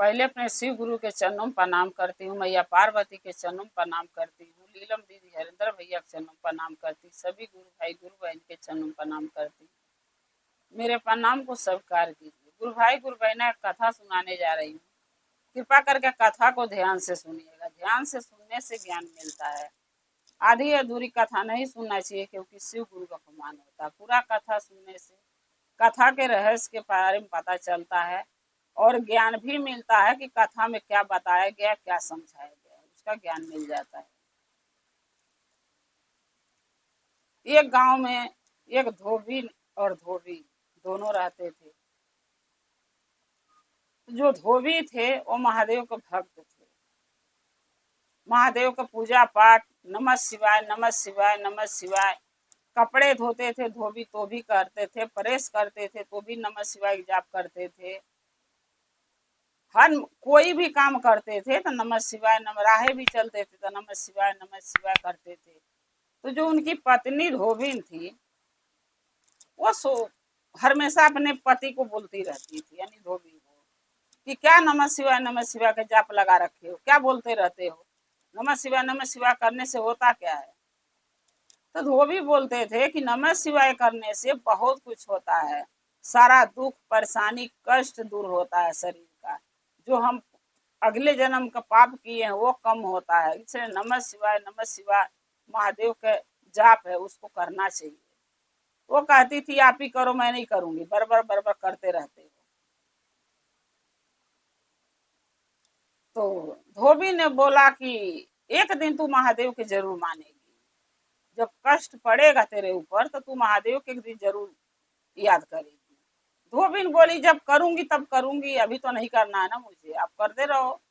पहले अपने शिव गुरु के चरणों में प्रणाम करती हूँ, मैया पार्वती के चरणों में प्रणाम करती हूँ, लीलम दीदी हरिंदर भैया के चरणों में प्रणाम करती, सभी गुरु भाई गुरु बहन के चरणों में प्रणाम करती। मेरे प्रणाम को स्वीकार कीजिए। गुरु भाई गुरु बहना कथा सुनाने जा रही हूँ। कृपा करके कथा को ध्यान से सुनिएगा। ध्यान से सुनने से ज्ञान मिलता है। आधी अधूरी कथा नहीं सुनना चाहिए, क्योंकि शिव गुरु का अपमान होता है। पूरा कथा सुनने से कथा के रहस्य के बारे में पता चलता है और ज्ञान भी मिलता है कि कथा में क्या बताया गया, क्या समझाया गया, उसका ज्ञान मिल जाता है। एक गांव में एक धोबी और धोबी दोनों रहते थे। जो धोबी थे वो महादेव के भक्त थे। महादेव का पूजा पाठ, नमः शिवाय नमः शिवाय नमः शिवाय। कपड़े धोते थे धोबी तो भी करते थे, प्रेस करते थे तो भी नमः शिवाय जाप करते थे। हर कोई भी काम करते थे तो नमः शिवाय, राहें भी चलते थे तो नमः शिवाय करते थे। तो जो उनकी पत्नी धोबिन थी, वो हमेशा अपने पति को बोलती रहती थी, यानी धोबी को, कि क्या नमः शिवाय का जाप लगा रखे हो, क्या बोलते रहते हो, नमः शिवाय करने से होता क्या है। तो धोबी बोलते थे कि नमः शिवाय करने से बहुत कुछ होता है। सारा दुख परेशानी कष्ट दूर होता है शरीर का। जो हम अगले जन्म का पाप किए हैं वो कम होता है। इसलिए नमः शिवाय महादेव का जाप है, उसको करना चाहिए। वो कहती थी आप ही करो, मैं नहीं करूंगी, बरबर बरबर करते रहते हो। तो धोबी ने बोला कि एक दिन तू महादेव के जरूर मानेगी। जब कष्ट पड़ेगा तेरे ऊपर तो तू महादेव के एक दिन जरूर याद करेगी। धोबिन बोली जब करूंगी तब करूंगी, अभी तो नहीं करना है ना मुझे, आप करते रहो।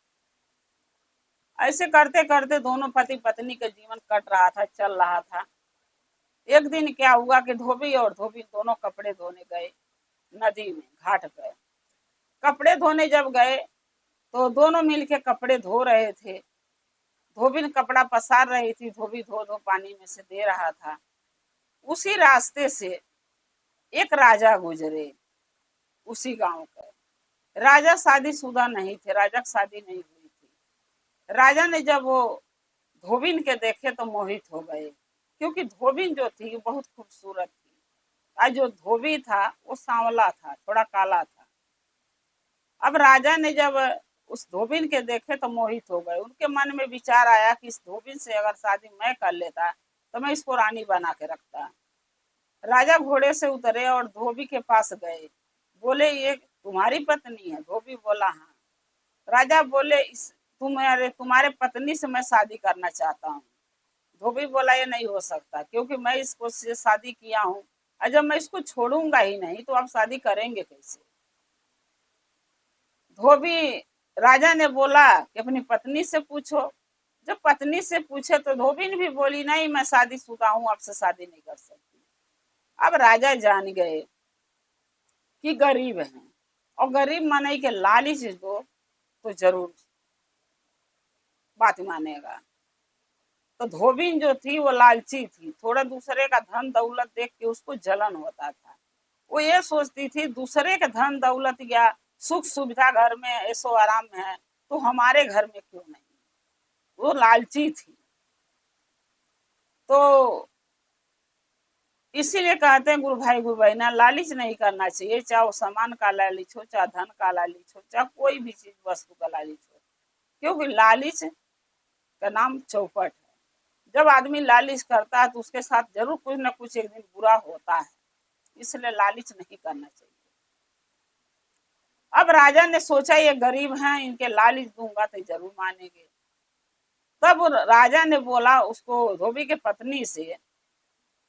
ऐसे करते करते दोनों पति पत्नी का जीवन कट रहा था, चल रहा था। एक दिन क्या हुआ कि धोबी और धोबी दोनों कपड़े धोने गए नदी में, घाट पे। कपड़े धोने जब गए तो दोनों मिलके कपड़े धो रहे थे। धोबी कपड़ा पसार रही थी, धोबी धो धो पानी में से दे रहा था। उसी रास्ते से एक राजा गुजरे, उसी गांव के। राजा शादीशुदा नहीं थे, राजा की शादी नहीं हुई थी। राजा ने जब वो धोबिन के देखे तो मोहित हो गए, क्योंकि धोबिन जो थी बहुत खूबसूरत थी। आज जो धोबी था वो सांवला था, थोड़ा काला था। अब राजा ने जब उस धोबिन के देखे तो मोहित हो गए। उनके मन में विचार आया कि इस धोबिन से अगर शादी मैं कर लेता तो मैं इसको रानी बना के रखता। राजा घोड़े से उतरे और धोबी के पास गए। बोले ये तुम्हारी पत्नी है? धोबी बोला हाँ। राजा बोले इस तुम्हारे पत्नी से मैं शादी करना चाहता हूँ। धोबी बोला ये नहीं हो सकता, क्योंकि मैं इसको से शादी किया हूँ और जब मैं इसको छोड़ूंगा ही नहीं तो आप शादी करेंगे कैसे। धोबी राजा ने बोला कि अपनी पत्नी से पूछो। जब पत्नी से पूछे तो धोबी भी बोली नहीं, मैं शादीशुदा हूँ, आपसे शादी नहीं कर सकती। अब राजा जान गए कि गरीब हैं, और गरीब माने के लालच दो तो जरूर बात मानेगा। तो धोबिन जो थी वो लालची थी, थोड़ा दूसरे का धन दौलत देख के उसको जलन होता था। वो ये सोचती थी दूसरे के धन दौलत या सुख सुविधा घर में ऐसो आराम में है तो हमारे घर में क्यों नहीं। वो लालची थी। तो इसीलिए कहते हैं गुरु भाई गुरु बहना, लालच नहीं करना चाहिए, चाहे वो सामान का लालच हो, चाहे धन का लालच हो, चाहे कोई भी चीज वस्तु का लालच हो। क्योंकि लालच का नाम चौपट है। जब आदमी लालच करता है तो उसके साथ जरूर कुछ ना कुछ एक दिन बुरा होता है। इसलिए लालच नहीं करना चाहिए। अब राजा ने सोचा ये गरीब हैं, इनके लालच दूंगा तो जरूर मानेंगे। तब राजा ने बोला उसको, धोबी के पत्नी से,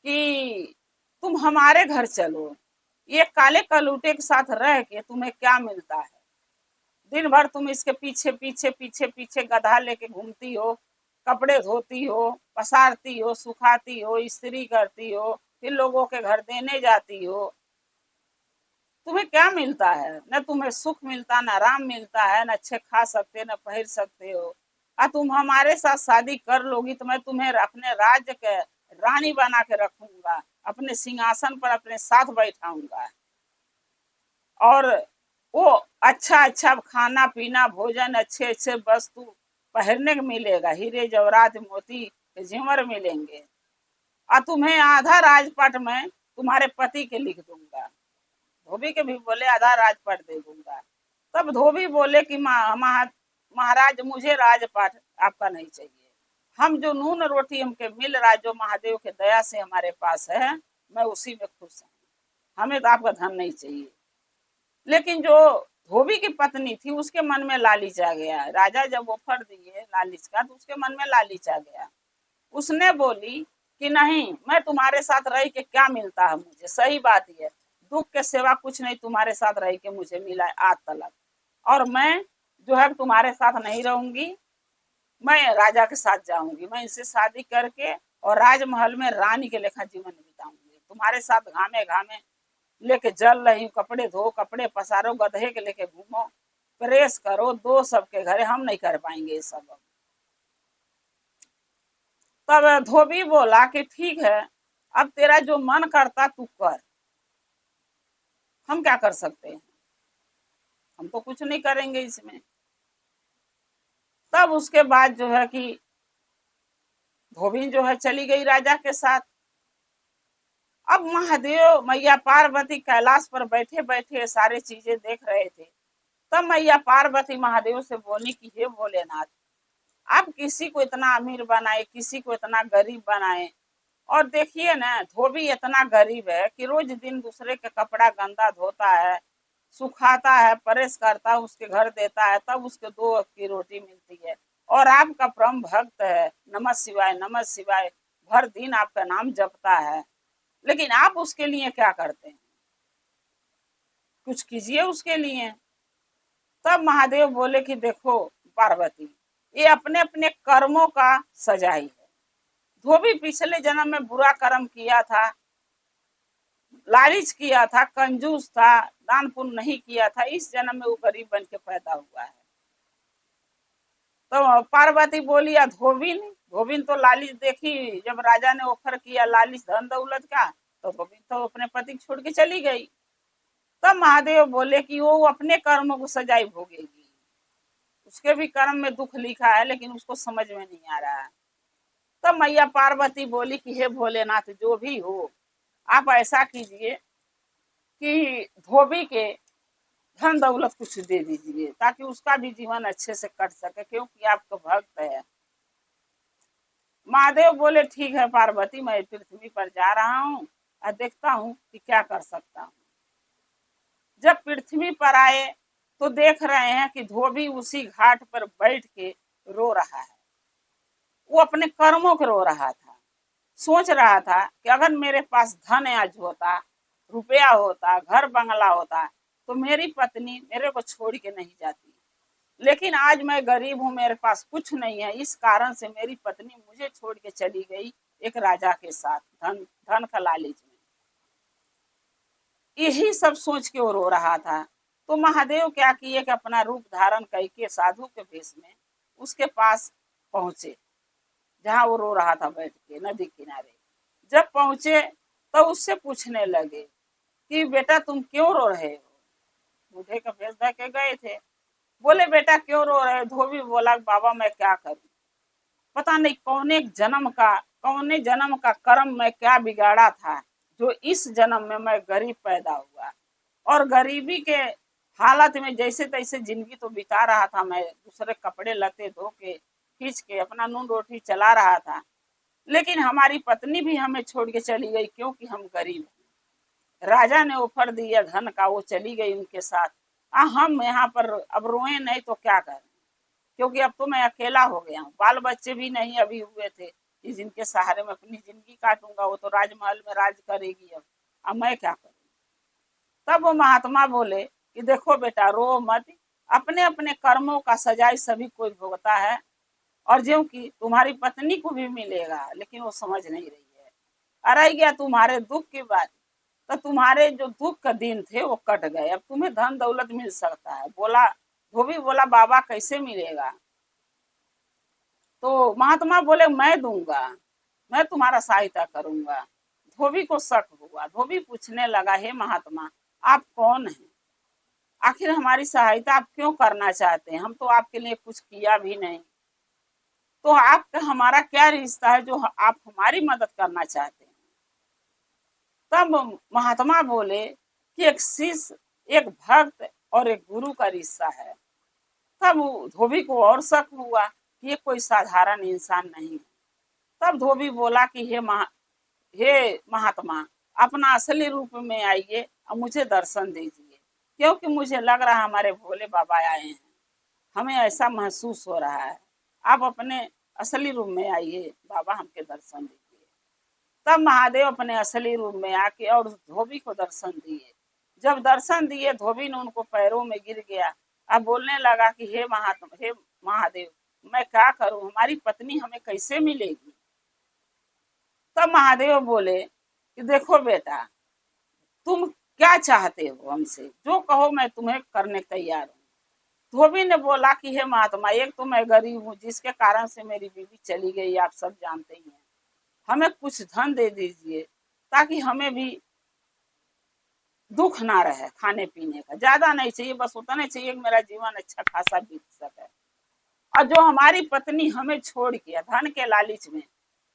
कि तुम हमारे घर चलो, ये काले कलूटे के साथ रह के तुम्हें क्या मिलता है। दिन भर तुम इसके पीछे पीछे पीछे पीछे गधा लेके घूमती हो, कपड़े धोती हो, पसारती हो, सुखाती हो, इस्त्री करती हो, फिर लोगों के घर देने जाती हो। तुम्हें क्या मिलता है? न तुम्हें सुख मिलता, न आराम मिलता है, न अच्छे खा सकते न पहन सकते हो। और तुम हमारे साथ शादी कर लोगी तो मैं तुम्हें अपने राज्य के रानी बना के रखूंगा, अपने सिंहासन पर अपने साथ बैठाऊंगा। और वो अच्छा अच्छा खाना पीना भोजन अच्छे अच्छे वस्तु पहनने को मिलेगा, हीरे जवाहरात मोती के जेवर मिलेंगे। और तुम्हें आधा राजपाट मैं तुम्हारे पति के लिख दूंगा। धोबी के भी बोले आधा राजपाट दे दूंगा। तब धोबी बोले कि महाराज मुझे राजपाट आपका नहीं चाहिए। हम जो नून रोटी हमके मिल रहा है, जो महादेव के दया से हमारे पास है, मैं उसी में खुश हूँ। हमें तो आपका धन नहीं चाहिए। लेकिन जो धोबी की पत्नी थी उसके मन में लालच आ गया। राजा जब ऑफर दिए लालच का तो उसके मन में लालच आ गया। उसने बोली कि नहीं, मैं तुम्हारे साथ रह के क्या मिलता है मुझे, सही बात है, दुख के सिवा कुछ नहीं तुम्हारे साथ रह के मुझे मिला है आज तलक। और मैं जो है तुम्हारे साथ नहीं रहूंगी, मैं राजा के साथ जाऊंगी। मैं इनसे शादी करके और राजमहल में रानी के लेखा जीवन बिताऊंगी। तुम्हारे साथ घामे घामे लेके जल रही हूँ, कपड़े धो कपड़े पसारो, गधे के लेके घूमो, प्रेस करो, दो सबके घरे, हम नहीं कर पाएंगे ये सब। तब धोबी बोला कि ठीक है, अब तेरा जो मन करता तू कर, हम क्या कर सकते हैं, हम तो कुछ नहीं करेंगे इसमें। तब उसके बाद जो है कि धोबी जो है चली गई राजा के साथ। अब महादेव मैया पार्वती कैलाश पर बैठे बैठे सारे चीजें देख रहे थे। तब मैया पार्वती महादेव से बोली कि हे भोलेनाथ, आप किसी को इतना अमीर बनाए, किसी को इतना गरीब बनाए। और देखिए ना, धोबी इतना गरीब है कि रोज दिन दूसरे के कपड़ा गंदा धोता है, सुखाता है, प्रेस करता है, उसके घर देता है, तब उसके दो वक्त की रोटी मिलती है। और आपका परम भक्त है, नमः शिवाय नमः शिवाय, भर दिन आपका नाम जपता है, लेकिन आप उसके लिए क्या करते हैं, कुछ कीजिए उसके लिए। तब महादेव बोले कि देखो पार्वती, ये अपने अपने कर्मों का सजाई है। धोबी पिछले जन्म में बुरा कर्म किया था, लालच किया था, कंजूस था, दान पुण्य नहीं किया था, इस जन्म में वो गरीब बन के पैदा हुआ है। तो पार्वती बोली या धोबिन, धोबिन तो लालच देखी, जब राजा ने ऑफर किया लालच धन दौलत का, तो धोबिन तो अपने पति को छोड़ के चली गई। तब महादेव बोले कि वो अपने कर्मों को सजाई भोगेगी, उसके भी कर्म में दुख लिखा है, लेकिन उसको समझ में नहीं आ रहा है। तब मैया पार्वती बोली कि हे भोलेनाथ, जो भी हो आप ऐसा कीजिए कि धोबी के धन दौलत कुछ दे दीजिए, ताकि उसका भी जीवन अच्छे से कट सके, क्योंकि आपका भक्त है। महादेव बोले ठीक है पार्वती, मैं पृथ्वी पर जा रहा हूँ और देखता हूँ कि क्या कर सकता हूँ। जब पृथ्वी पर आए तो देख रहे हैं कि धोबी उसी घाट पर बैठ के रो रहा है। वो अपने कर्मों को रो रहा था, सोच रहा था कि अगर मेरे पास धन आज होता, रुपया होता, घर बंगला होता, तो मेरी पत्नी मेरे को छोड़ के नहीं जाती। लेकिन आज मैं गरीब हूँ, मेरे पास कुछ नहीं है, इस कारण से मेरी पत्नी मुझे छोड़ के चली गई एक राजा के साथ, धन धन का लालच में। यही सब सोच के वो रो रहा था। तो महादेव क्या किए कि अपना रूप धारण करके साधु के भेष में उसके पास पहुंचे, जहां वो रो रहा था बैठ के नदी किनारे। जब पहुंचे तो उससे पूछने लगे कि बेटा तुम क्यों रो रहे हो। बूढ़े का भेष धर के गए थे। बोले बेटा क्यों रो रहे हो। धोबी बोला बाबा मैं क्या करूं, पता नहीं कौने जन्म का कर्म मैं क्या बिगाड़ा था, जो इस जन्म में मैं गरीब पैदा हुआ। और गरीबी के हालत में जैसे तैसे जिंदगी तो बिता रहा था, मैं दूसरे कपड़े लते धो के खींच के अपना नून रोटी चला रहा था। लेकिन हमारी पत्नी भी हमें छोड़ के चली गई, क्योंकि हम गरीब हैं। राजा ने ऑफर दिया धन का, वो चली गई उनके साथ। हम यहाँ पर अब रोए नहीं तो क्या करें, क्योंकि अब तो मैं अकेला हो गया हूँ, बाल बच्चे भी नहीं अभी हुए थे कि जिनके सहारे में अपनी जिंदगी काटूंगा। वो तो राजमहल में राज करेगी, अब मैं क्या करूँ। तब वो महात्मा बोले कि देखो बेटा रो मत, अपने अपने कर्मों का सजाई सभी कोई भुगता है, और जो कि तुम्हारी पत्नी को भी मिलेगा, लेकिन वो समझ नहीं रही है। रह गया तुम्हारे दुख की बात, तो तुम्हारे जो दुख का दिन थे वो कट गए, अब तुम्हें धन दौलत मिल सकता है। बोला धोबी बोला बाबा कैसे मिलेगा। तो महात्मा बोले मैं दूंगा, मैं तुम्हारा सहायता करूंगा। धोबी को शक हुआ। धोबी पूछने लगा हे महात्मा आप कौन हैं, आखिर हमारी सहायता आप क्यों करना चाहते हैं? हम तो आपके लिए कुछ किया भी नहीं। तो आपका हमारा क्या रिश्ता है जो आप हमारी मदद करना चाहते हैं? तब महात्मा बोले कि एक शिष्य, एक भक्त और एक गुरु का रिश्ता है। तब धोबी को और शक हुआ कि ये कोई साधारण इंसान नहीं है। तब धोबी बोला कि हे महात्मा, अपना असली रूप में आइए और मुझे दर्शन दीजिए, क्योंकि मुझे लग रहा है हमारे भोले बाबा आए हैं। हमें ऐसा महसूस हो रहा है। आप अपने असली रूप में आइए बाबा, हमके दर्शन दीजिए। तब महादेव अपने असली रूप में आके और उस धोबी को दर्शन दिए। जब दर्शन दिए, धोबी ने उनको पैरों में गिर गया। अब बोलने लगा कि हे महात्मा, हे महादेव, मैं क्या करूं, हमारी पत्नी हमें कैसे मिलेगी? तब महादेव बोले कि देखो बेटा, तुम क्या चाहते हो हमसे, जो कहो मैं तुम्हें करने तैयार हूँ। धोबी ने बोला कि हे महात्मा, एक तो मैं गरीब हूँ, जिसके कारण से मेरी बीवी चली गई, आप सब जानते ही हैं। हमें कुछ धन दे दीजिए ताकि हमें भी दुख ना रहे, खाने पीने का ज्यादा नहीं चाहिए, बस उतना चाहिए कि मेरा जीवन अच्छा खासा बीत सके। और जो हमारी पत्नी हमें छोड़ के धन के लालच में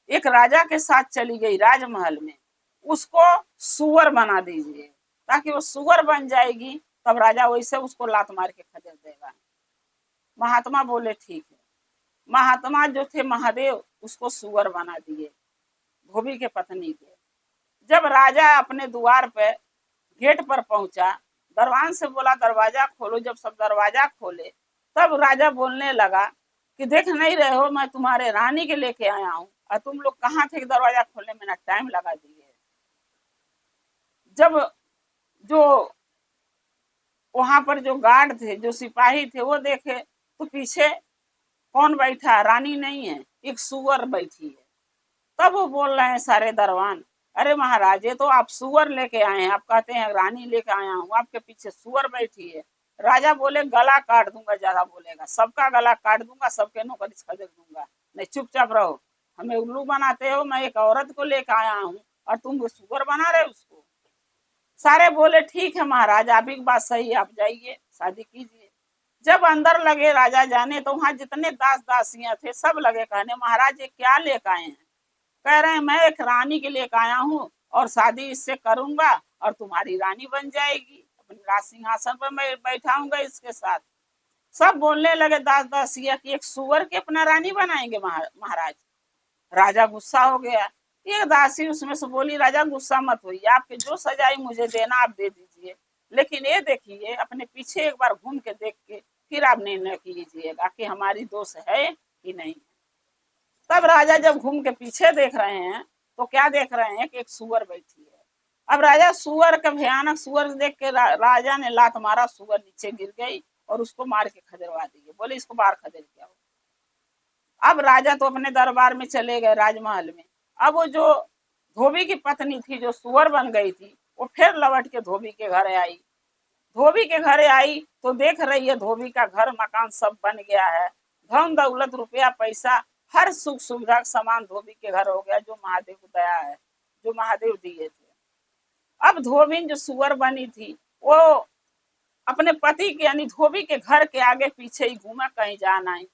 एक राजा के साथ चली गई राजमहल में, उसको सुअर बना दीजिए, ताकि वो सुअर बन जाएगी, तब राजा वैसे उसको लात मार के खदेड़ देगा। महात्मा बोले ठीक है। महात्मा जो थे महादेव, उसको सुअर बना दिए धोबी के पत्नी के। जब राजा अपने द्वार पे गेट पर पहुंचा, दरवान से बोला दरवाजा खोलो। जब सब दरवाजा खोले, तब राजा बोलने लगा कि देख नहीं रहे हो, मैं तुम्हारे रानी के लेके आया हूँ, और तुम लोग कहाँ थे कि दरवाजा खोलने में ना टाइम लगा दिए। जब जो वहां पर जो गार्ड थे, जो सिपाही थे, वो देखे तो पीछे कौन बैठा? रानी नहीं है, एक सुअर बैठी है। तब वो बोल रहे हैं सारे दरबान, अरे महाराज, ये तो आप सुअर लेके आए हैं, आप कहते हैं रानी लेके आया हूँ, आपके पीछे सुअर बैठी है। राजा बोले गला काट दूंगा, ज्यादा बोलेगा सबका गला काट दूंगा, सबके नौकरी खदेड़ दूंगा। नहीं, चुपचाप रहो, हमें उल्लू बनाते हो। मैं एक औरत को लेकर आया हूँ और तुम सुअर बना रहे हो उसको। सारे बोले ठीक है महाराज, आप ही की बात सही है, आप जाइए शादी कीजिए। जब अंदर लगे राजा जाने, तो वहां जितने दास दासियां थे सब लगे कहने, महाराज ये क्या लेकर आए हैं? कह रहे हैं मैं एक रानी के लिए आया हूँ और शादी इससे करूंगा और तुम्हारी रानी बन जाएगी, अपने राज सिंहासन पर मैं बैठाऊंगा इसके साथ। सब बोलने लगे दास दासिया कि एक सुअर के अपना रानी बनाएंगे महाराज। राजा गुस्सा हो गया। एक दासी उसमें से बोली, राजा गुस्सा मत होइए, आपके जो सजाई मुझे देना आप दे दीजिए, लेकिन ये देखिए अपने पीछे एक बार घूम के देख के फिर आप निर्णय कीजिएगा कि हमारी दोष है कि नहीं। तब राजा जब घूम के पीछे देख रहे हैं, तो क्या देख रहे हैं कि एक सुअर बैठी है। अब राजा सुअर का भयानक सुअर देख के राजा ने लात मारा, सुअर नीचे गिर गई और उसको मार के खदेड़वा दिए। बोले इसको बाहर खदेड़ के आओ। अब राजा तो अपने दरबार में चले गए राजमहल में। अब वो जो धोबी की पत्नी थी, जो सुअर बन गई थी, वो फिर लौट के धोबी के घर आई। धोबी के घर आई तो देख रही है धोबी का घर मकान सब बन गया है, धन दौलत रुपया पैसा हर सुख सुविधा का सामान धोबी के घर हो गया, जो महादेव को दया है, जो महादेव दिए थे। अब धोबिन जो सुअर बनी थी, वो अपने पति के यानी धोबी के घर के आगे पीछे ही घूमा, कहीं जा नहीं।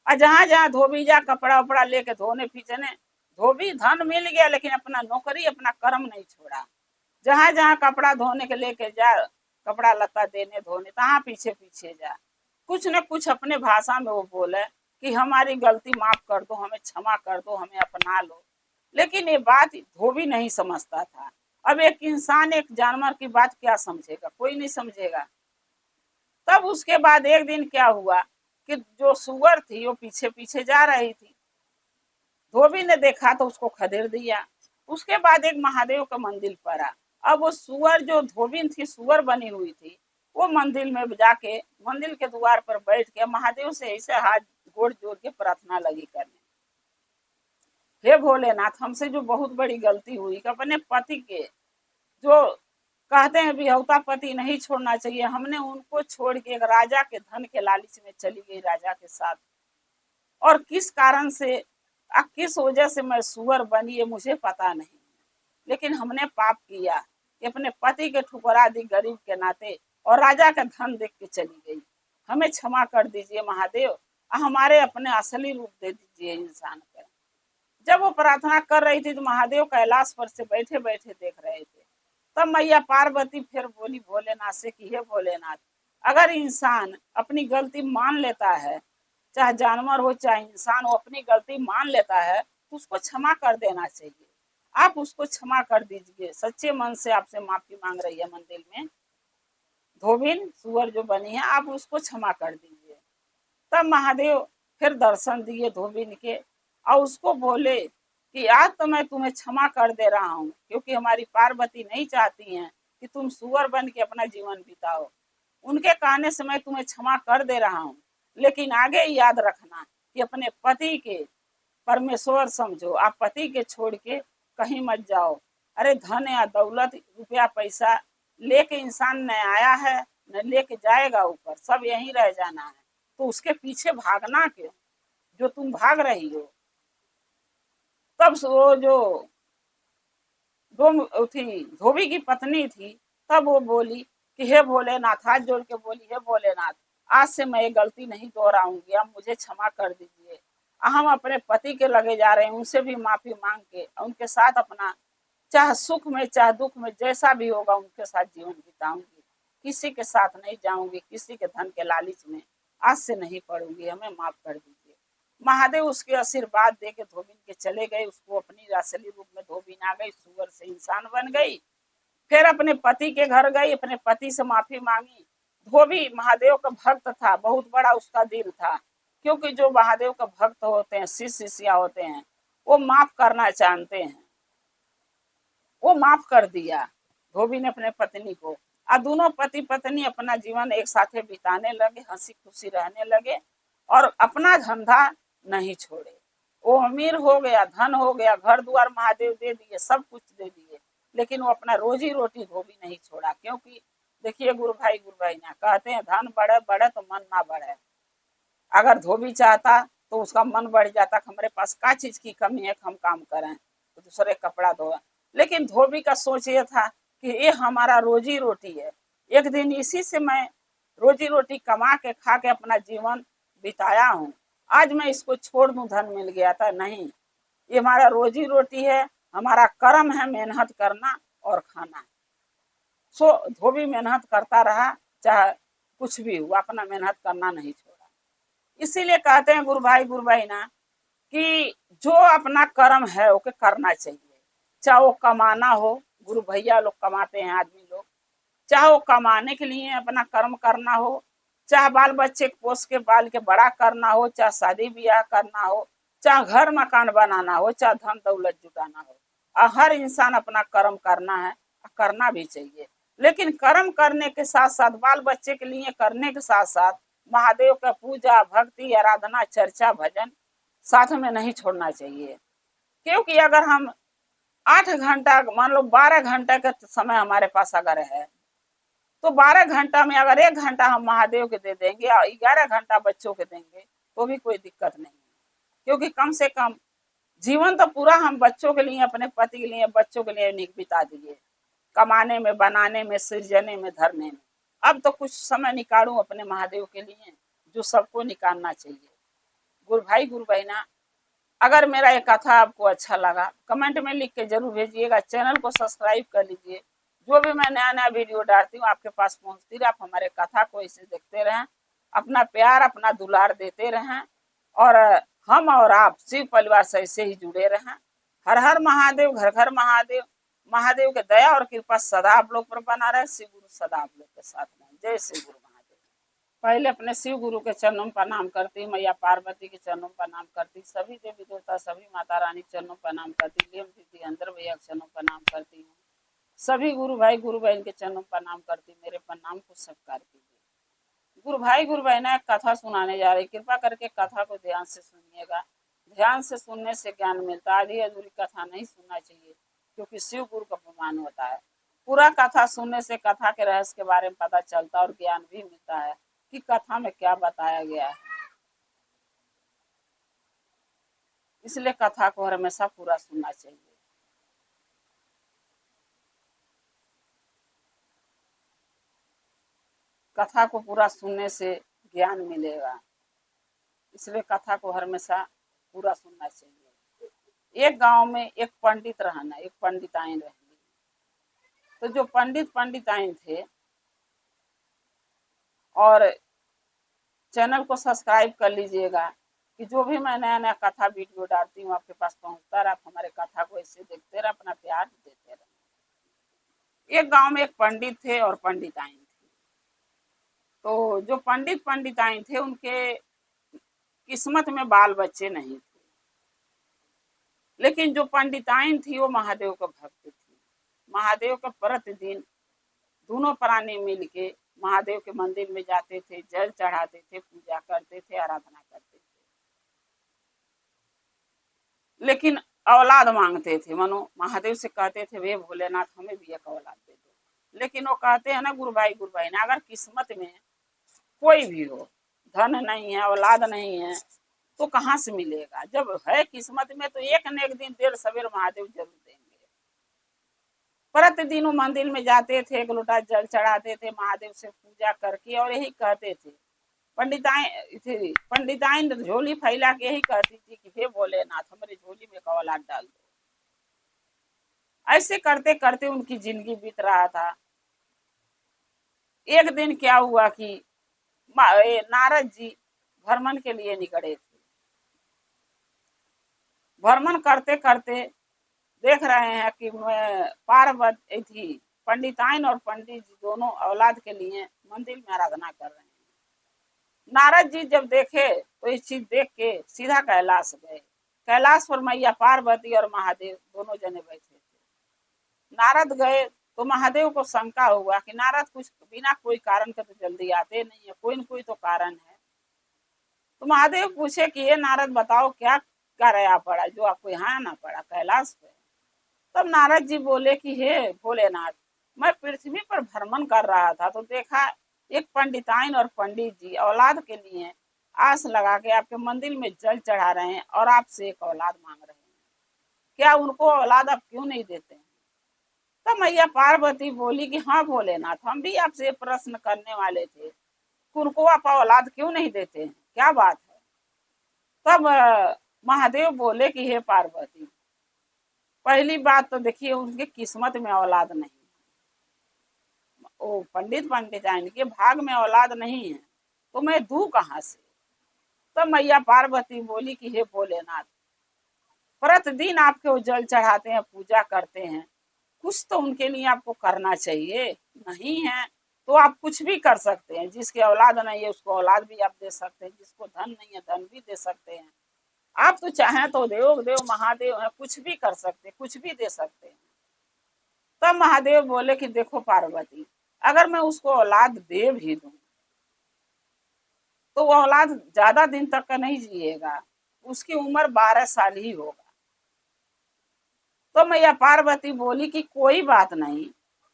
और जहां जहां धोबी जा कपड़ा वपड़ा लेके धोने पीछने, धोबी धन मिल गया लेकिन अपना नौकरी अपना कर्म नहीं छोड़ा। जहां जहां कपड़ा धोने के लेके जा, कपड़ा लता देने धोने, तहां पीछे पीछे जा। कुछ न कुछ अपने भाषा में वो बोले कि हमारी गलती माफ कर दो, हमें क्षमा कर दो, हमें अपना लो। लेकिन ये बात धोबी नहीं समझता था। अब एक इंसान एक जानवर की बात क्या समझेगा? कोई नहीं समझेगा। तब उसके बाद एक दिन क्या हुआ कि जो सुअर थी वो पीछे पीछे जा रही थी, धोबी ने देखा तो उसको खदेड़ दिया। उसके बाद एक महादेव का मंदिर पड़ा। अब वो सुअर जो धोबी थी, सुअर बनी हुई थी, वो मंदिर में जाके मंदिर के द्वार पर बैठ के महादेव से ऐसे हाथ गोड़ जोड़ के प्रार्थना लगी करने, हे भोलेनाथ, हमसे जो बहुत बड़ी गलती हुई कि अपने पति के, जो कहते हैं विहौता पति नहीं छोड़ना चाहिए, हमने उनको छोड़ के एक राजा के धन के लालच में चली गई राजा के साथ। और किस कारण से, किस वजह से मैं सुअर बनी है मुझे पता नहीं, लेकिन हमने पाप किया कि अपने पति के ठुकरा दी गरीब के नाते, और राजा का धन देख के चली गई। हमें क्षमा कर दीजिए महादेव, हमारे अपने असली रूप दे दीजिए इंसान का। जब वो प्रार्थना कर रही थी तो महादेव कैलाश पर से बैठे बैठे देख रहे थे। तब मैया पार्वती फिर बोली भोलेनाथ से कि हे भोलेनाथ, अगर इंसान अपनी गलती मान लेता है, चाहे जानवर हो चाहे इंसान हो, अपनी गलती मान लेता है तो उसको क्षमा कर देना चाहिए। आप उसको क्षमा कर दीजिए। सच्चे मन से आपसे माफी मांग रही है मंदिर में धोबिन सुअर जो बनी है, आप उसको क्षमा कर दीजिए। तब महादेव फिर दर्शन दिए धोबिन के और उसको बोले कि आज तो मैं तुम्हें क्षमा कर दे रहा हूँ, क्योंकि हमारी पार्वती नहीं चाहती हैं कि तुम सुअर बन के अपना जीवन बिताओ। उनके कहने से मैं तुम्हें क्षमा कर दे रहा हूँ, लेकिन आगे याद रखना कि अपने पति के परमेश्वर समझो, आप पति के छोड़ के कहीं मत जाओ। अरे धन या दौलत रुपया पैसा लेके इंसान न आया है न लेके जाएगा ऊपर, सब यहीं रह जाना है। तो उसके पीछे भागना क्यों जो तुम भाग रही हो। तब वो जो थी धोबी की पत्नी थी, तब वो बोली कि हे भोलेनाथ, हाथ जोड़ के बोली हे भोलेनाथ, आज से मैं ये गलती नहीं दोहराऊंगी, आप मुझे क्षमा कर दीजिए। हम अपने पति के लगे जा रहे हैं, उनसे भी माफी मांग के उनके साथ अपना चाहे सुख में चाहे दुख में जैसा भी होगा उनके साथ जीवन बिताऊंगी। किसी के साथ नहीं जाऊंगी, किसी के धन के लालच में आज से नहीं पड़ूंगी, हमें माफ कर दीजिए। महादेव उसके आशीर्वाद दे के धोबिन के चले गए। उसको अपनी असली रूप में धोबिन आ गई, सुअर से इंसान बन गई। फिर अपने पति के घर गई, अपने पति से माफी मांगी। धोबी महादेव का भक्त था, बहुत बड़ा उसका दिल था, क्योंकि जो महादेव का भक्त होते हैं, शिष्य शिष्या होते हैं, वो माफ करना जानते हैं। वो माफ कर दिया धोबी ने अपने पत्नी को, और दोनों पति पत्नी अपना जीवन एक साथ बिताने लगे, हंसी खुशी रहने लगे और अपना धंधा नहीं छोड़े। वो अमीर हो गया, धन हो गया, घर द्वार महादेव दे दिए, सब कुछ दे दिए, लेकिन वो अपना रोजी रोटी धोबी नहीं छोड़ा। क्योंकि देखिए गुरु भाई ना कहते हैं धन बढ़े बढ़े तो मन ना बढ़े। अगर धोबी चाहता तो उसका मन बढ़ जाता, हमारे पास क्या चीज की कमी है हम काम करें, तो दूसरे कपड़ा धोए। लेकिन धोबी का सोच ये था कि ये हमारा रोजी रोटी है, एक दिन इसी से मैं रोजी रोटी कमा के खा के अपना जीवन बिताया हूँ, आज मैं इसको छोड़ दूं, धन मिल गया था नहीं, ये हमारा रोजी रोटी है, हमारा कर्म है मेहनत करना और खाना। सो धोबी मेहनत करता रहा, चाहे कुछ भी हुआ, अपना मेहनत करना नहीं छोड़ा। इसीलिए कहते हैं गुरु भाई ना कि जो अपना कर्म है वो करना चाहिए, चाहे वो कमाना हो, गुरु भैया लोग कमाते हैं आदमी लोग, चाहे वो कमाने के लिए अपना कर्म करना हो, चाहे बाल बच्चे पोस के बाल के बड़ा करना हो, चाहे शादी ब्याह करना हो, चाहे घर मकान बनाना हो, चाहे धन दौलत जुटाना हो, हर इंसान अपना कर्म करना है, करना भी चाहिए। लेकिन कर्म करने के साथ साथ बाल बच्चे के लिए करने के साथ साथ महादेव का पूजा भक्ति आराधना चर्चा भजन साथ में नहीं छोड़ना चाहिए। क्योंकि अगर हम 8 घंटा मान लो 12 घंटा का समय हमारे पास अगर है, तो 12 घंटा में अगर 1 घंटा हम महादेव के दे देंगे और 11 घंटा बच्चों के देंगे तो भी कोई दिक्कत नहीं है। क्योंकि कम से कम जीवन तो पूरा हम बच्चों के लिए, अपने पति के लिए, बच्चों के लिए बिता दिए, कमाने में, बनाने में, सृजने में, धरने में। अब तो कुछ समय निकालूं अपने महादेव के लिए, जो सबको निकालना चाहिए। गुरु भाई ना, अगर मेरा ये कथा आपको अच्छा लगा कमेंट में लिख के जरूर भेजिएगा, चैनल को सब्सक्राइब कर लीजिए, जो भी मैं नया नया वीडियो डालती हूँ आपके पास पहुंचती रहे। आप हमारे कथा को ऐसे देखते रहें, अपना प्यार अपना दुलार देते रहें, और हम और आप शिव परिवार से ऐसे ही जुड़े रहें। हर हर महादेव, घर घर महादेव। महादेव के दया और कृपा सदा आप लोग पर बना रहे, शिव गुरु सदा आप लोग के साथ रहे। जय श्री गुरु महादेव। पहले अपने शिव गुरु के चरणों में प्रणाम करती, मैया पार्वती के चरणों में प्रणाम करती, सभी देवी देवता सभी माता रानी के चरणों में प्रणाम करती, लेम दीदी अंदर भैया के चरणों में प्रणाम करती हूँ, सभी गुरु भाई गुरु बहन के चरणों में प्रणाम करती, मेरे प्रणाम को स्वीकार कीजिए। गुरु बहन एक कथा सुनाने जा रही, कृपा करके कथा को ध्यान से सुनिएगा। ध्यान से सुनने से ज्ञान मिलता है, आधी अधूरी कथा नहीं सुनना चाहिए, क्योंकि शिव गुरु का अपमान होता है। पूरा कथा सुनने से कथा के रहस्य के बारे में पता चलता और ज्ञान भी मिलता है कि कथा में क्या बताया गया है। इसलिए कथा को हमेशा पूरा सुनना चाहिए। कथा को पूरा सुनने से ज्ञान मिलेगा, इसलिए कथा को हमेशा पूरा सुनना चाहिए। एक गांव में एक पंडित रहना, एक पंडिताइन रहनी। तो जो पंडिताइन थे, और चैनल को सब्सक्राइब कर लीजिएगा कि जो भी मैं नया नया कथा वीडियो डालती हूँ आपके पास पहुंचता रहा। आप हमारे कथा को ऐसे देखते रहे, अपना प्यार देते रहे। एक गांव में एक पंडित थे और पंडिताइन थी। तो जो पंडिताइन थे उनके किस्मत में बाल बच्चे नहीं थे, लेकिन जो पंडिताइन थी वो महादेव का भक्त थी। महादेव का प्रतिदिन दोनों प्राणी मिलके महादेव के मंदिर में जाते थे, जल चढ़ाते थे, पूजा करते थे, आराधना करते थे। लेकिन औलाद मांगते थे, मनो महादेव से कहते थे वे भोलेनाथ हमें भी एक औलाद दे दो। लेकिन वो कहते हैं ना गुरु भाई ना, अगर किस्मत में कोई भी हो, धन नहीं है, औलाद नहीं है, तो कहाँ से मिलेगा। जब है किस्मत में तो एक न एक दिन देर सवेर महादेव जरूर देंगे। प्रतिदिन वो मंदिर में जाते थे, एक लोटा जल चढ़ाते थे, महादेव से पूजा करके, और यही कहते थे। पंडिताइन झोली फैला के यही कहती थी कि हे भोलेनाथ हमारे झोली में औलाद डाल दो। ऐसे करते करते उनकी जिंदगी बीत रहा था। एक दिन क्या हुआ कि नारद जी भ्रमण के लिए निकले थे। भ्रमण करते करते देख रहे हैं कि पार्वती थी, पंडिताइन और पंडित जी दोनों औलाद के लिए मंदिर में आराधना कर रहे हैं। नारद जी जब देखे तो इस चीज देख के सीधा कैलाश गए। कैलाश पर मैया पार्वती और महादेव दोनों जने बैठे थे। नारद गए तो महादेव को शंका हुआ कि नारद कुछ बिना कोई कारण के तो जल्दी आते नहीं है, कोई न कोई तो कारण है। तो महादेव पूछे कि ये नारद बताओ क्या कराया पड़ा जो आपको यहाँ आना पड़ा कैलाश पे। तब नारद जी बोले कि हे भोलेनाथ, मैं पृथ्वी पर भ्रमण कर रहा था तो देखा एक पंडिताइन और पंडित जी औलाद के लिए आस लगा के आपके मंदिर में जल चढ़ा रहे हैं और आपसे एक औलाद मांग रहे हैं। क्या उनको औलाद आप क्यों नहीं देते हैं? तब मैया पार्वती बोली कि हाँ भोलेनाथ, हम भी आपसे प्रश्न करने वाले थे, उनको आप औलाद क्यों नहीं देते हैं, क्या बात है? तब महादेव बोले कि हे पार्वती, पहली बात तो देखिए उनके किस्मत में औलाद नहीं, ओ पंडिताइन के भाग में औलाद नहीं है, तो मैं दूं कहाँ से? तब मैया पार्वती बोली कि हे भोलेनाथ, प्रतिदिन आपके वो जल चढ़ाते हैं, पूजा करते हैं, कुछ तो उनके लिए आपको करना चाहिए। नहीं है तो आप कुछ भी कर सकते हैं। जिसके औलाद नहीं है उसको औलाद भी आप दे सकते हैं, जिसको धन नहीं है धन भी दे सकते हैं। आप तो चाहें तो देव महादेव है, कुछ भी कर सकते, कुछ भी दे सकते हैं। तब महादेव बोले कि देखो पार्वती, अगर मैं उसको औलाद दे भी दूं तो वो औलाद ज्यादा दिन तक का नहीं जिएगा, उसकी उम्र 12 साल ही होगा। तो मैया पार्वती बोली कि कोई बात नहीं,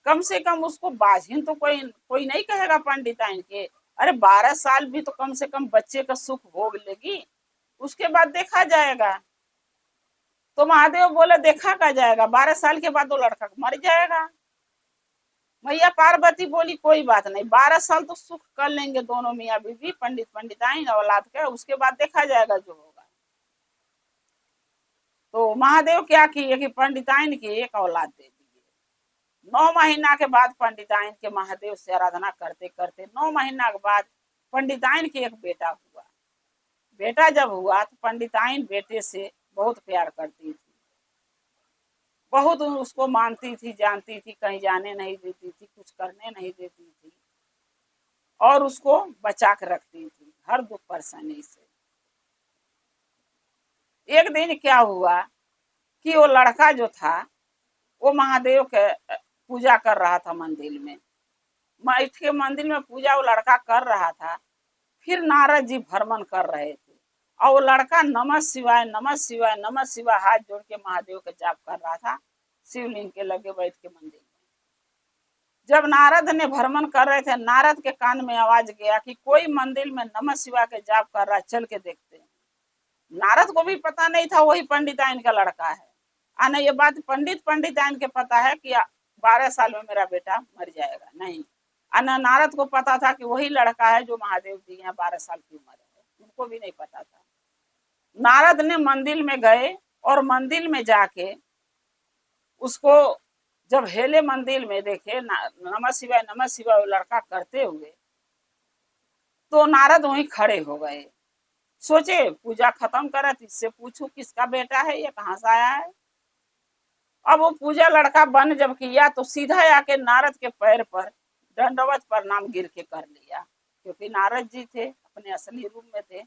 कम से कम उसको बाझिन तो कोई कोई नहीं कहेगा पंडिताइन के। अरे 12 साल भी तो कम से कम बच्चे का सुख भोग लेगी, उसके बाद देखा जाएगा। तो महादेव बोले देखा क्या जाएगा, 12 साल के बाद वो लड़का मर जाएगा। मैया पार्वती बोली कोई बात नहीं, 12 साल तो सुख कर लेंगे दोनों मियाँ बीवी, पंडिताइन औलाद का, उसके बाद देखा जाएगा जो होगा। तो महादेव क्या किए कि पंडिताइन की एक औलाद दे दिए। 9 महीना के बाद पंडिताइन के महादेव से आराधना करते करते 9 महीना के बाद पंडिताइन के एक बेटा हुआ। बेटा जब हुआ तो पंडिताइन बेटे से बहुत प्यार करती थी, बहुत उसको मानती थी, जानती थी, कहीं जाने नहीं देती थी, कुछ करने नहीं देती थी, और उसको बचा के रखती थी हर दुख परेशानी से। एक दिन क्या हुआ कि वो लड़का जो था वो महादेव के पूजा कर रहा था मंदिर में। बैठ के मंदिर में पूजा वो लड़का कर रहा था। फिर नारद जी भ्रमण कर रहे थे और वो लड़का नमः शिवाय नमः शिवाय नमः शिवाय हाथ जोड़ के महादेव का जाप कर रहा था शिवलिंग के लगे बैठ के मंदिर में। जब नारद ने भ्रमण कर रहे थे, नारद के कान में आवाज गया कि कोई मंदिर में नमः शिवाय के जाप कर रहा है, चल के देखते हैं। नारद को भी पता नहीं था वही पंडिताइन का लड़का है। आना ये बात पंडिताइन के पता है कि 12 साल में मेरा बेटा मर जाएगा, नहीं। नारद को पता था कि वही लड़का है जो महादेव दिए हैं, 12 साल की उम्र है, उनको भी नहीं पता था। नारद ने मंदिर में गए और मंदिर में जाके उसको जब हेले मंदिर में देखे नमः शिवाय वो लड़का करते हुए, तो नारद वहीं खड़े हो गए। सोचे पूजा खत्म करा तो इससे पूछूं किसका बेटा है, ये कहाँ से आया है। अब वो पूजा लड़का बन जब किया तो सीधा आके नारद के पैर पर दंडवत प्रणाम गिर के कर लिया, क्योंकि नारद जी थे, अपने असली रूप में थे।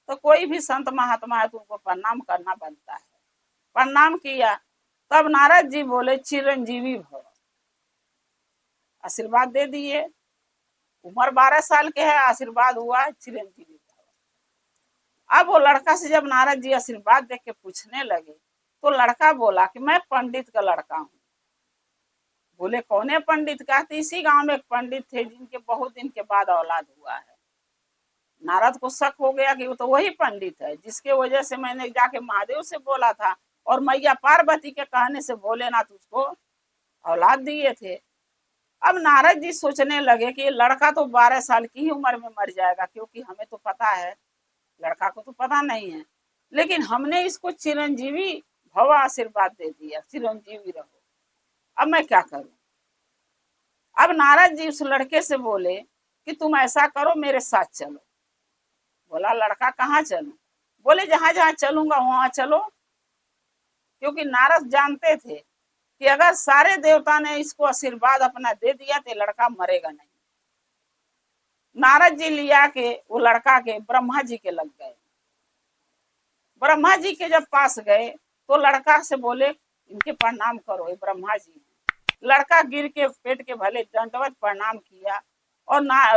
तो कोई भी संत महात्मा है तो उनको प्रणाम करना बनता है। प्रणाम किया, तब नारद जी बोले चिरंजीवी भव, आशीर्वाद दे दिए। उम्र 12 साल के है, आशीर्वाद हुआ चिरंजीवी भव। अब वो लड़का से जब नारद जी आशीर्वाद देख के पूछने लगे, तो लड़का बोला कि मैं पंडित का लड़का हूँ। बोले कौन है पंडित का? तो इसी गांव में एक पंडित थे जिनके बहुत दिन के बाद औलाद हुआ है। नारद को शक हो गया कि वो तो वही पंडित है जिसके वजह से मैंने जाके महादेव से बोला था और मैया पार्वती के कहने से भोलेनाथ उसको औलाद दिए थे। अब नारद जी सोचने लगे कि ये लड़का तो 12 साल की ही उम्र में मर जाएगा, क्योंकि हमें तो पता है, लड़का को तो पता नहीं है, लेकिन हमने इसको चिरंजीवी भव आशीर्वाद दे दिया, चिरंजीवी रहो। अब मैं क्या करूं? अब नारद जी उस लड़के से बोले कि तुम ऐसा करो, मेरे साथ चलो। बोला लड़का कहाँ चलूं? बोले जहां जहां चलूंगा वहां चलो, क्योंकि नारद जानते थे कि अगर सारे देवता ने इसको आशीर्वाद अपना दे दिया तो लड़का मरेगा नहीं। नारद जी लिया के वो लड़का के ब्रह्मा जी के लग गए। ब्रह्मा जी के जब पास गए तो लड़का से बोले इनके प्रणाम करो, ये ब्रह्मा जी हैं। लड़का गिर के पेट के भले दंडवत प्रणाम किया और ना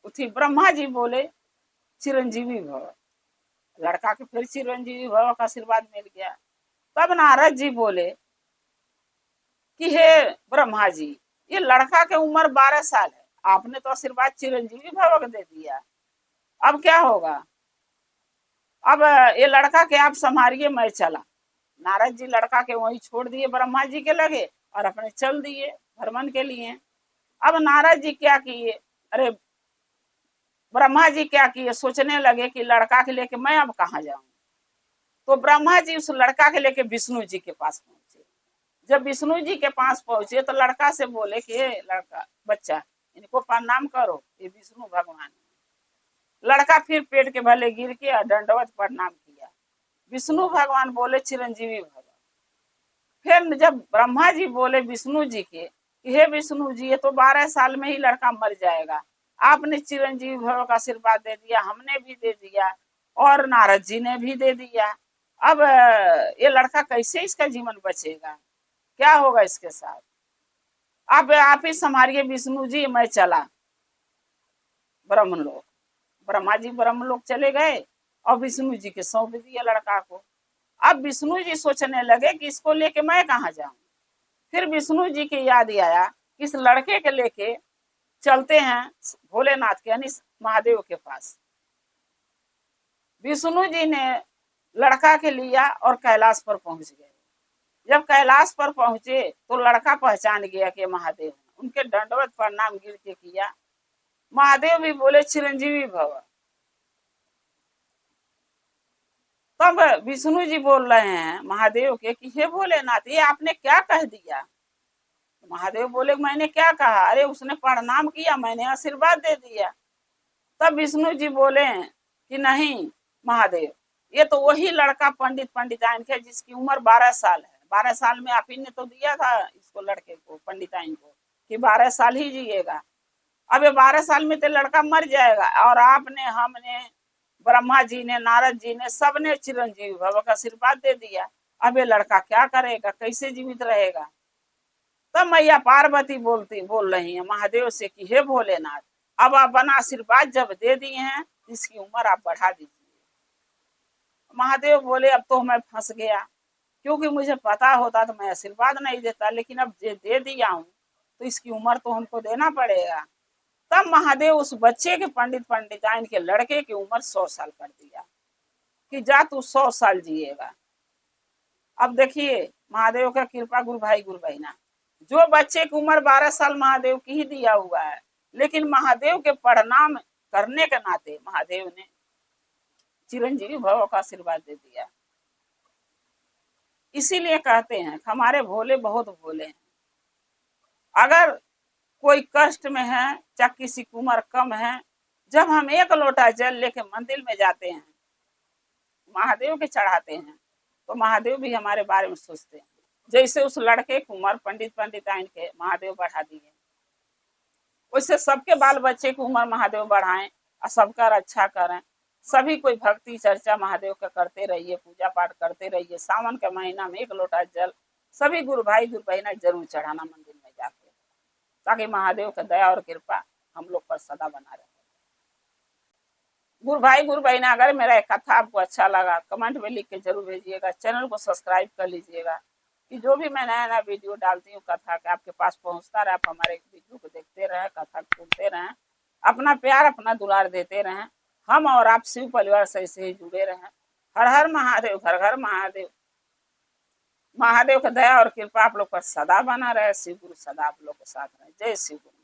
उठी। ब्रह्मा जी बोले चिरंजीवी भव। लड़का के फिर चिरंजीवी भव का आशीर्वाद मिल गया। तब नारद जी बोले कि हे ब्रह्मा जी, ये लड़का के उम्र 12 साल है, आपने तो आशीर्वाद चिरंजीवी भव का दे दिया, अब क्या होगा? अब ये लड़का के आप संभालिए, मैं चला। नारद जी लड़का के वहीं छोड़ दिए, ब्रह्मा जी के लगे और अपने चल दिए भ्रमण के लिए। अब नारद जी क्या किए, अरे ब्रह्मा जी क्या किए, सोचने लगे कि लड़का के लेके मैं अब कहाँ जाऊं। तो ब्रह्मा जी उस लड़का के लेके विष्णु जी के पास पहुंचे। जब विष्णु जी के पास पहुंचे तो लड़का से बोले कि लड़का बच्चा, इनको प्रणाम करो, ये विष्णु भगवान है। लड़का फिर पेट के भले गिर के दंडवत प्रणाम किया। विष्णु भगवान बोले चिरंजीवी भव। फिर जब ब्रह्मा जी बोले विष्णु जी के कि हे विष्णु जी, ये तो 12 साल में ही लड़का मर जाएगा, आपने चिरंजीवी भव का आशीर्वाद दे दिया, हमने भी दे दिया और नारद जी ने भी दे दिया। अब ये लड़का कैसे इसका जीवन बचेगा, क्या होगा इसके साथ? आप ही संभालिए विष्णु जी, मैं चला ब्रह्मलोक। ब्रह्मा जी ब्रह्मलोक चले गए और विष्णु जी के सौंप दिया लड़का को। अब विष्णु जी सोचने लगे कि इसको लेके मैं कहाँ जाऊं। फिर विष्णु जी की याद आया कि इस लड़के के लेके चलते हैं भोलेनाथ के यानी महादेव के पास। विष्णु जी ने लड़का के लिया और कैलाश पर पहुंच गए। जब कैलाश पर पहुंचे तो लड़का पहचान गया कि महादेव हैं। उनके दंडवत प्रणाम गिर के किया। महादेव भी बोले चिरंजीवी भव। तब विष्णु जी बोल रहे हैं महादेव के कि हे भोलेनाथ, ये आपने क्या कह दिया? महादेव बोले मैंने क्या कहा, अरे उसने प्रणाम किया, मैंने आशीर्वाद दे दिया। तब विष्णु जी बोले कि नहीं महादेव, ये तो वही लड़का पंडिताइन के जिसकी उम्र 12 साल है। 12 साल में आप ही ने तो दिया था इसको, लड़के को, पंडिताइन को, कि 12 साल ही जिएगा। अब ये 12 साल में तो लड़का मर जाएगा और आपने, हमने, ब्रह्मा जी ने, नारद जी ने, सबने चिरंजीवी भव का आशीर्वाद दे दिया। अब ये लड़का क्या करेगा, कैसे जीवित रहेगा? तब मैया पार्वती बोल रही है महादेव से कि हे भोलेनाथ, अब आप बना आशीर्वाद जब दे दिए हैं, इसकी उम्र आप बढ़ा दीजिए। महादेव बोले अब तो मैं फंस गया, क्योंकि मुझे पता होता तो मैं आशीर्वाद नहीं देता, लेकिन अब दे दिया हूं तो इसकी उम्र तो हमको देना पड़ेगा। तब महादेव उस बच्चे के पंडिताइन के लड़के की उम्र 100 साल कर दिया कि जा तू 100 साल जिएगा। अब देखिए महादेव का कृपा, गुरु भाई गुरु बहना, जो बच्चे की उम्र 12 साल महादेव की ही दिया हुआ है, लेकिन महादेव के प्रणाम करने के नाते महादेव ने चिरंजीवी भव का आशीर्वाद दे दिया। इसीलिए कहते हैं हमारे भोले बहुत भोले हैं। अगर कोई कष्ट में है, चाहे किसी की उम्र कम है, जब हम एक लोटा जल लेके मंदिर में जाते हैं, महादेव के चढ़ाते हैं, तो महादेव भी हमारे बारे में सोचते हैं। जैसे उस लड़के की उम्र पंडिताइन के महादेव बढ़ा दिए, वैसे सबके बाल बच्चे की उम्र महादेव बढ़ाएं और सबका रक्षा करें। सभी कोई भक्ति चर्चा महादेव का करते रहिए, पूजा पाठ करते रहिए। सावन के महीना में एक लोटा जल सभी गुरु भाई गुरु बहना जरूर चढ़ाना मंदिर में जाके, ताकि महादेव का दया और कृपा हम लोग पर सदा बना रहे। गुरु भाई गुरु बहना, अगर मेरा एक कथा आपको अच्छा लगा कमेंट में लिख के जरूर भेजिएगा। चैनल को सब्सक्राइब कर लीजिएगा कि जो भी मैं नया नया वीडियो डालती हूँ कथा के आपके पास पहुंचता रहे। आप हमारे वीडियो को देखते रहें, कथा सुनते रहें, अपना प्यार अपना दुलार देते रहें। हम और आप शिव परिवार से ऐसे ही जुड़े रहें। हर हर महादेव, घर घर महादेव। महादेव का दया और कृपा आप लोग पर सदा बना रहे। शिव गुरु सदा आप लोग के साथ रहे। जय शिव गुरु।